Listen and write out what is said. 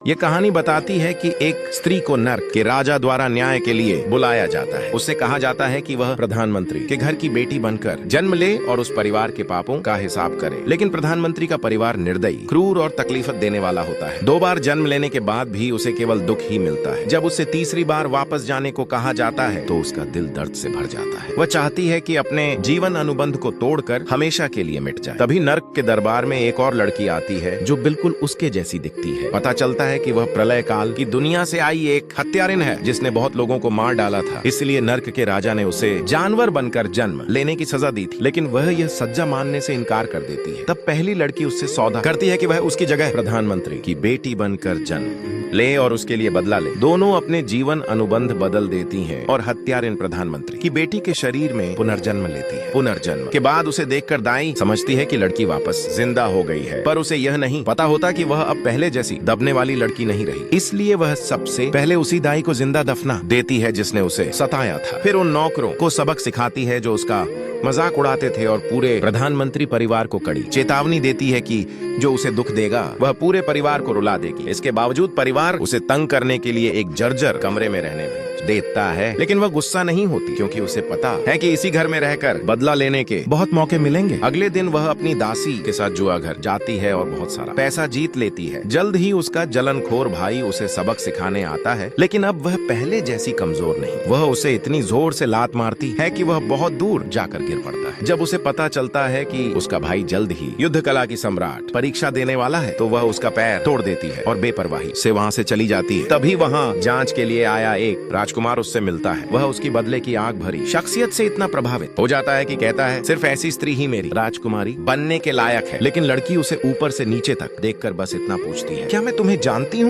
ये कहानी बताती है कि एक स्त्री को नर्क के राजा द्वारा न्याय के लिए बुलाया जाता है। उससे कहा जाता है कि वह प्रधानमंत्री के घर की बेटी बनकर जन्म ले और उस परिवार के पापों का हिसाब करे। लेकिन प्रधानमंत्री का परिवार निर्दयी, क्रूर और तकलीफ देने वाला होता है। 2 बार जन्म लेने के बाद भी उसे केवल दुख ही मिलता है। जब उसे तीसरी बार वापस जाने को कहा जाता है तो उसका दिल दर्द से भर जाता है। वह चाहती है कि अपने जीवन अनुबंध को तोड़कर हमेशा के लिए मिट जाए। तभी नर्क के दरबार में एक और लड़की आती है जो बिल्कुल उसके जैसी दिखती है। पता चलता है कि वह प्रलय काल की दुनिया से आई एक हत्यारिन है जिसने बहुत लोगों को मार डाला था। इसलिए नर्क के राजा ने उसे जानवर बनकर जन्म लेने की सजा दी थी, लेकिन वह यह सजा मानने से इनकार कर देती है। तब पहली लड़की उससे सौदा करती है कि वह उसकी जगह प्रधानमंत्री की बेटी बनकर जन्म ले और उसके लिए बदला ले। दोनों अपने जीवन अनुबंध बदल देती हैं और हत्यारिन प्रधानमंत्री की बेटी के शरीर में पुनर्जन्म लेती है। पुनर्जन्म के बाद उसे देखकर दाई समझती है कि लड़की वापस जिंदा हो गई है, पर उसे यह नहीं पता होता कि वह अब पहले जैसी दबने वाली लड़की नहीं रही। इसलिए वह सबसे पहले उसी दाई को जिंदा दफना देती है जिसने उसे सताया था। फिर उन नौकरों को सबक सिखाती है जो उसका मजाक उड़ाते थे और पूरे प्रधानमंत्री परिवार को कड़ी चेतावनी देती है कि जो उसे दुख देगा वह पूरे परिवार को रुला देगी। इसके बावजूद परिवार उसे तंग करने के लिए एक जर्जर कमरे में रहने में देता है, लेकिन वह गुस्सा नहीं होती क्योंकि उसे पता है कि इसी घर में रहकर बदला लेने के बहुत मौके मिलेंगे। अगले दिन वह अपनी दासी के साथ जुआ घर जाती है और बहुत सारा पैसा जीत लेती है। जल्द ही उसका जलनखोर भाई उसे सबक सिखाने आता है, लेकिन अब वह पहले जैसी कमजोर नहीं। वह उसे इतनी जोर से लात मारती है कि वह बहुत दूर जाकर गिर पड़ता है। जब उसे पता चलता है कि उसका भाई जल्द ही युद्ध कला की सम्राट परीक्षा देने वाला है तो वह उसका पैर तोड़ देती है और बेपरवाही से वहाँ से चली जाती है। तभी वहाँ जांच के लिए आया एक राजकुमार उससे मिलता है। वह उसकी बदले की आग भरी शख्सियत से इतना प्रभावित हो जाता है कि कहता है सिर्फ ऐसी स्त्री ही मेरी राजकुमारी बनने के लायक है। लेकिन लड़की उसे ऊपर से नीचे तक देखकर बस इतना पूछती है, क्या मैं तुम्हें जानती हूँ?